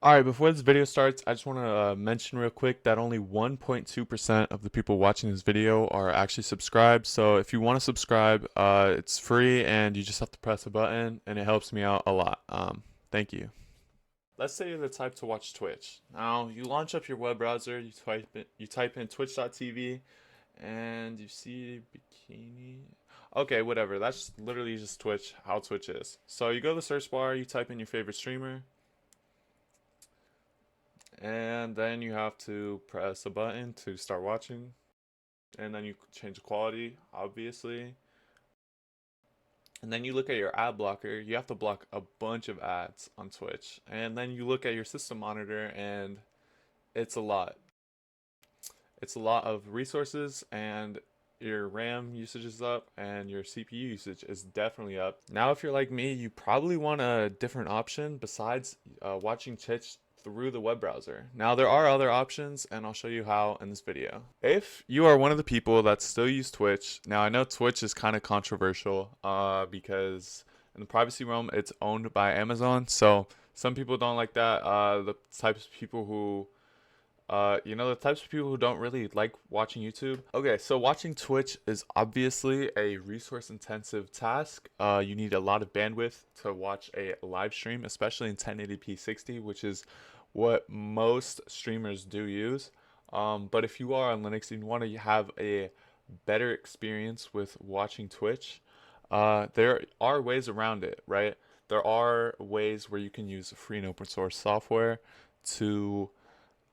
Alright, before this video starts, I just want to mention real quick that only 1.2% of the people watching this video are actually subscribed. So if you want to subscribe, it's free and you just have to press a button and it helps me out a lot. Thank you. Let's say you're the type to watch Twitch. Now, you launch up your web browser, you type in twitch.tv and you see bikini. Okay, whatever. That's literally just Twitch, how Twitch is. So you go to the search bar, you type in your favorite streamer, and then you have to press a button to start watching, and then you change the quality, obviously, and then you look at your ad blocker. You have to block a bunch of ads on Twitch, and then you look at your system monitor, and it's a lot. It's a lot of resources, and your RAM usage is up and your CPU usage is definitely up. Now, if you're like me, you probably want a different option besides watching Twitch through the web browser. Now, there are other options, and I'll show you how in this video. If you are one of the people that still use Twitch, now I know Twitch is kind of controversial because in the privacy realm, it's owned by Amazon. So some people don't like that. The types of people who the types of people who don't really like watching YouTube. Okay, so watching Twitch is obviously a resource intensive task. You need a lot of bandwidth to watch a live stream, especially in 1080p 60, which is what most streamers do use. But if you are on Linux and you want to have a better experience with watching Twitch, there are ways around it, right? There are ways where you can use free and open source software to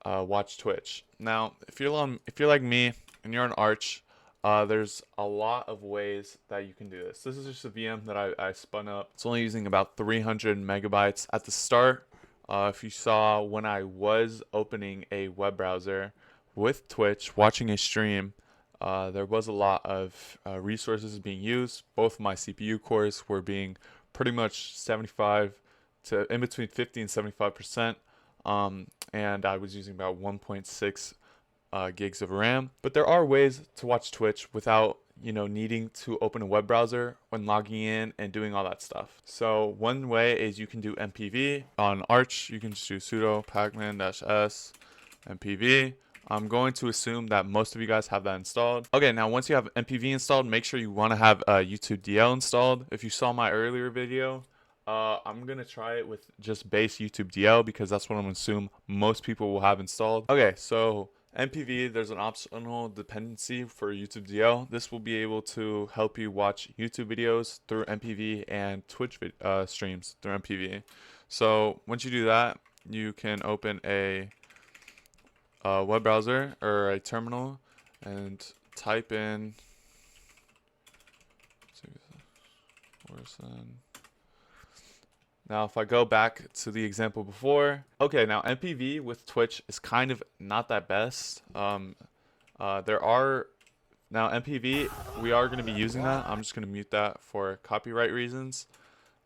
watch Twitch. Now, if you're like me and you're an Arch, there's a lot of ways that you can do this. This is just a VM that I spun up. It's only using about 300 megabytes at the start. If you saw when I was opening a web browser with Twitch, watching a stream, there was a lot of resources being used. Both my CPU cores were being pretty much 75 to in between 50 and 75%. And I was using about 1.6 gigs of RAM. But there are ways to watch Twitch without needing to open a web browser when logging in and doing all that stuff. So one way is you can do MPV on Arch. You can just do sudo pacman-s MPV. I'm going to assume that most of you guys have that installed. Okay, now once you have MPV installed, make sure you want to have YouTube DL installed. If you saw my earlier video, I'm gonna try it with just base YouTube DL because that's what I'm gonna assume most people will have installed. Okay, so MPV, there's an optional dependency for YouTube DL. This will be able to help you watch YouTube videos through MPV and Twitch streams through MPV. So once you do that, you can open a web browser or a terminal and type in Now, if I go back to the example before, okay, now MPV with Twitch is kind of not that best. There are now MPV, we are going to be using that. I'm just going to mute that for copyright reasons.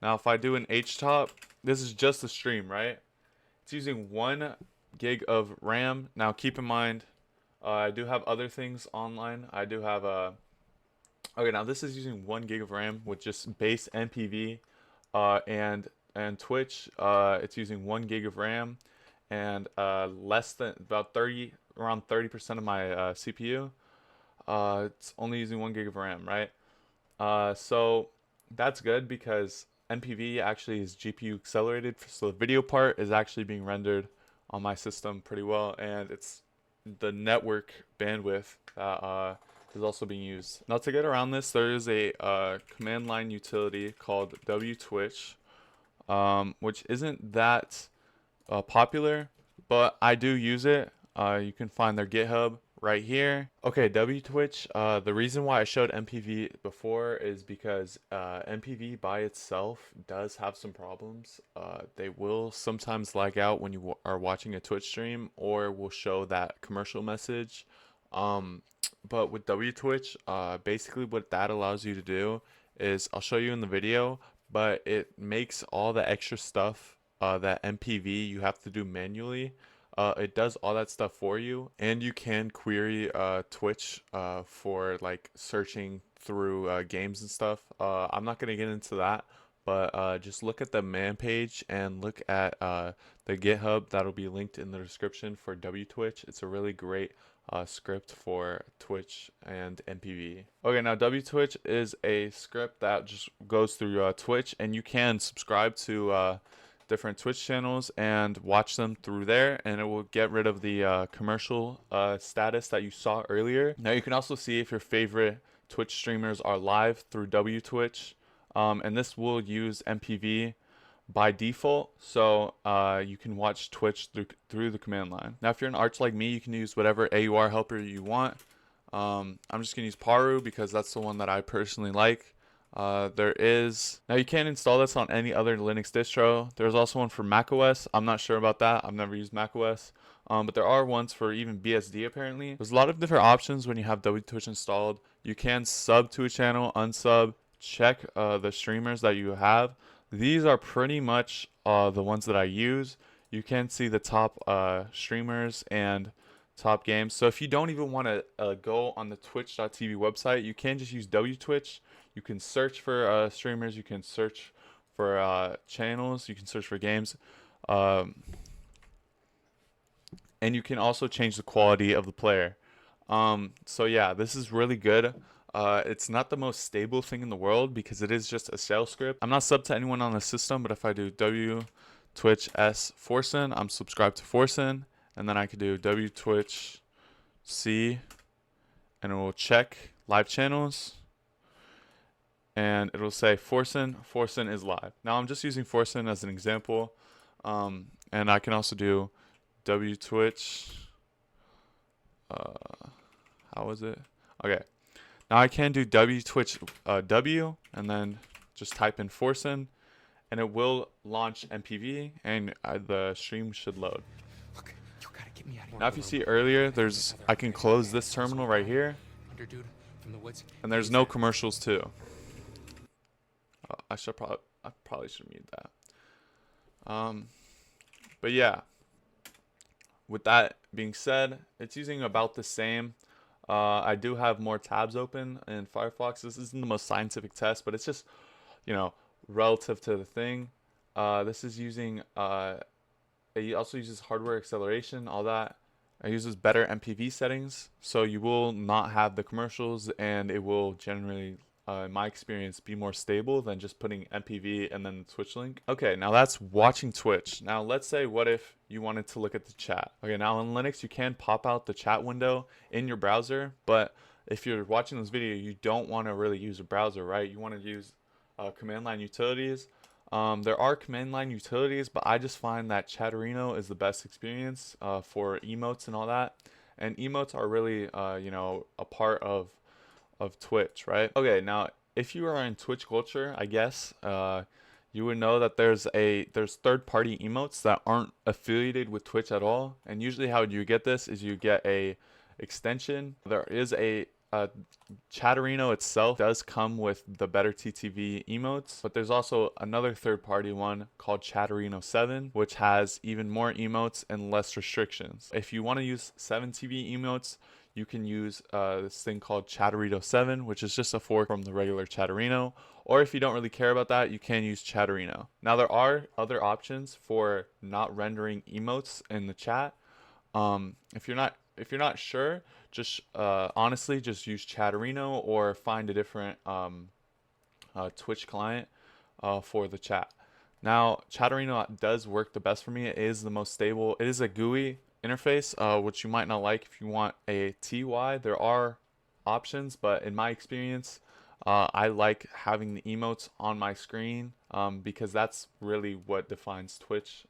Now, if I do an HTOP, this is just a stream, right? It's using 1 gig of RAM. Now, keep in mind, I do have other things online. I do have a. Okay, now this is using 1 gig of RAM with just base MPV, and Twitch, it's using 1 gig of RAM and less than around 30% of my CPU. It's only using 1 gig of RAM, right? So that's good because MPV actually is GPU accelerated, so the video part is actually being rendered on my system pretty well, and it's the network bandwidth that is also being used. Now, to get around this, there is a command line utility called wtwitch, which isn't that popular, but I do use it. You can find their GitHub right here. Okay, wtwitch, the reason why I showed MPV before is because MPV by itself does have some problems. They will sometimes lag out when you are watching a Twitch stream, or will show that commercial message. But with wtwitch, basically what that allows you to do is, I'll show you in the video, but it makes all the extra stuff that MPV you have to do manually. It does all that stuff for you, and you can query Twitch for like searching through games and stuff. I'm not gonna get into that, but just look at the man page and look at the GitHub that'll be linked in the description for wtwitch. It's a really great script for Twitch and MPV. Okay, now wtwitch is a script that just goes through Twitch, and you can subscribe to different Twitch channels and watch them through there, and it will get rid of the commercial status that you saw earlier. Now you can also see if your favorite Twitch streamers are live through wtwitch, and this will use MPV by default, so you can watch Twitch through the command line. Now if you're an arch like me, you can use whatever AUR helper you want. I'm just gonna use Paru because that's the one that I personally like. Now you can install this on any other Linux distro. There's also one for macOS. I'm not sure about that. I've never used macOS. But there are ones for even BSD apparently. There's a lot of different options when you have wtwitch installed. You can sub to a channel, unsub, check the streamers that you have. These are pretty much the ones that I use. You can see the top streamers and top games. So if you don't even want to go on the twitch.tv website, you can just use wtwitch. You can search for streamers, you can search for channels, you can search for games, and you can also change the quality of the player. So yeah, this is really good. It's not the most stable thing in the world because it is just a shell script. I'm not subbed to anyone on the system, but if I do wtwitch s forsen, I'm subscribed to forsen, and then I could do wtwitch c, and it will check live channels, and it'll say forsen is live. Now I'm just using forsen as an example, and I can also do wtwitch, how is it? Okay, now I can do wtwitch w, and then just type in forsen, and it will launch MPV, and the stream should load. Look, you gotta get me out of here. Now if you see earlier, I can close this terminal right here, and there's no commercials too. I probably should mute that. But yeah, with that being said, it's using about the same. I do have more tabs open in Firefox. This isn't the most scientific test, but it's just, relative to the thing. This is using, it also uses hardware acceleration, all that. It uses better MPV settings, so you will not have the commercials, and it will generally, in my experience, be more stable than just putting MPV and then the Twitch link. Okay, now that's watching Twitch. Now let's say, what if you wanted to look at the chat? Okay, now in Linux, you can pop out the chat window in your browser, but if you're watching this video, you don't want to really use a browser, right? You want to use command line utilities. There are command line utilities, but I just find that Chatterino is the best experience for emotes and all that. And emotes are really, a part of Twitch, right? Okay, now if you are in Twitch culture, I guess you would know that there's third-party emotes that aren't affiliated with Twitch at all. And usually, how you get this is you get a extension. There is a Chatterino itself does come with the better TTV emotes, but there's also another third-party one called Chatterino 7, which has even more emotes and less restrictions. If you want to use 7TV emotes, you can use this thing called Chatterino 7, which is just a fork from the regular Chatterino. Or if you don't really care about that, you can use Chatterino. Now there are other options for not rendering emotes in the chat. If you're not sure, just honestly just use Chatterino or find a different Twitch client for the chat. Now Chatterino does work the best for me. It is the most stable. It is a GUI interface, which you might not like if you want a TY. There are options, but in my experience, I like having the emotes on my screen because that's really what defines Twitch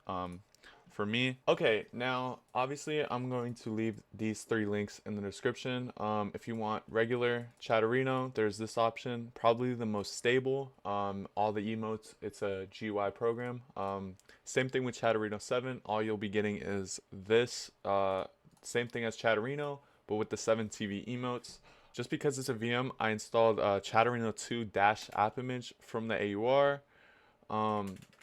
for me. Okay, now obviously I'm going to leave these 3 links in the description. If you want regular Chatterino, there's this option, probably the most stable. All the emotes, it's a GUI program. Same thing with Chatterino 7. All you'll be getting is this, same thing as Chatterino, but with the 7TV emotes. Just because it's a VM, I installed Chatterino 2-app image from the AUR.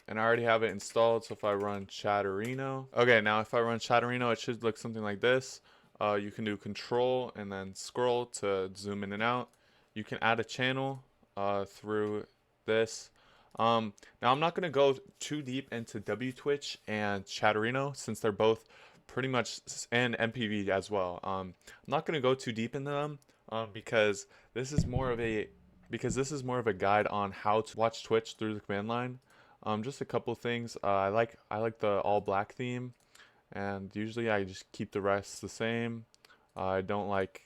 And I already have it installed, so if I run Chatterino. Okay, now if I run Chatterino, it should look something like this. You can do control and then scroll to zoom in and out. You can add a channel through this. Now I'm not gonna go too deep into wtwitch and chatterino since they're both pretty much and MPV as well. I'm not gonna go too deep into them because this is more of a guide on how to watch Twitch through the command line. Just a couple things. I like the all black theme, and usually I just keep the rest the same. I don't like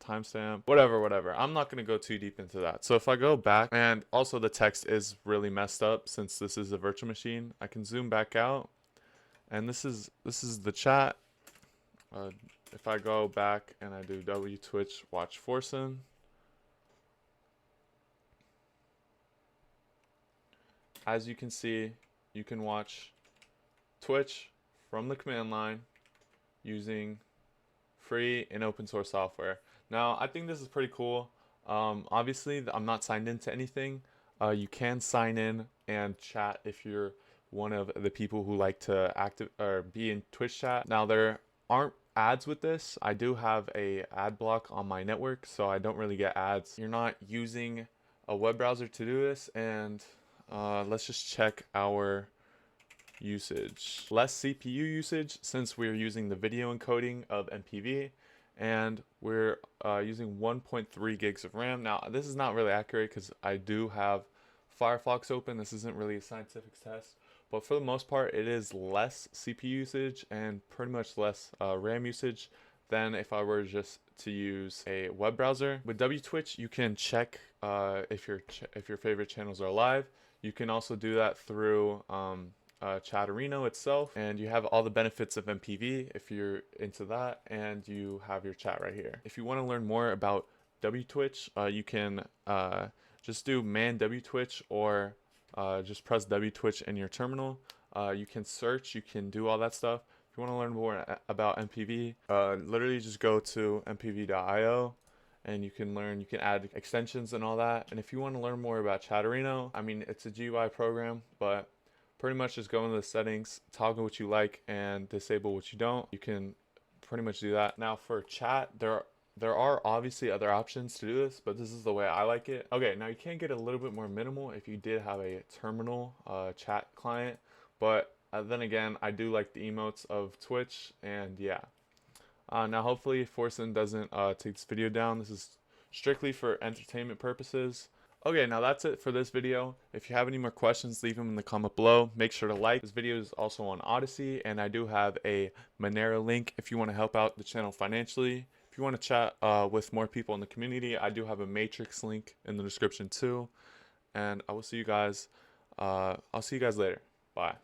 timestamp, whatever. I'm not going to go too deep into that. So if I go back, and also the text is really messed up since this is a virtual machine, I can zoom back out, and this is the chat. If I go back and I do wtwitch watch forcing, as you can see, you can watch Twitch from the command line using free and open source software. Now, I think this is pretty cool. Obviously, I'm not signed into anything. You can sign in and chat if you're one of the people who like to active or be in Twitch chat. Now, there aren't ads with this. I do have a ad block on my network, so I don't really get ads. You're not using a web browser to do this, and let's just check our usage. Less CPU usage since we're using the video encoding of MPV, and we're using 1.3 gigs of RAM. Now this is not really accurate because I do have Firefox open. This isn't really a scientific test, but for the most part it is less CPU usage and pretty much less RAM usage than if I were just to use a web browser. With wtwitch you can check if your favorite channels are live. You can also do that through chatterino itself, and you have all the benefits of MPV if you're into that, and you have your chat right here. If you want to learn more about wtwitch, you can just do man wtwitch or just press wtwitch in your terminal. You can search, you can do all that stuff. If you want to learn more about MPV, literally just go to mpv.io and you can add extensions and all that. And if you want to learn more about chatterino, I mean, it's a GUI program, but pretty much just go into the settings, toggle what you like, and disable what you don't. You can pretty much do that. Now for chat, there are obviously other options to do this, but this is the way I like it. Okay, now you can get a little bit more minimal if you did have a terminal chat client, but then again, I do like the emotes of Twitch, and yeah. Now hopefully Forsen doesn't take this video down. This is strictly for entertainment purposes. Okay, now that's it for this video. If you have any more questions, leave them in the comment below. Make sure to like. This video is also on Odyssey, and I do have a Monero link if you want to help out the channel financially. If you want to chat with more people in the community, I do have a Matrix link in the description too. And I will see you guys. I'll see you guys later. Bye.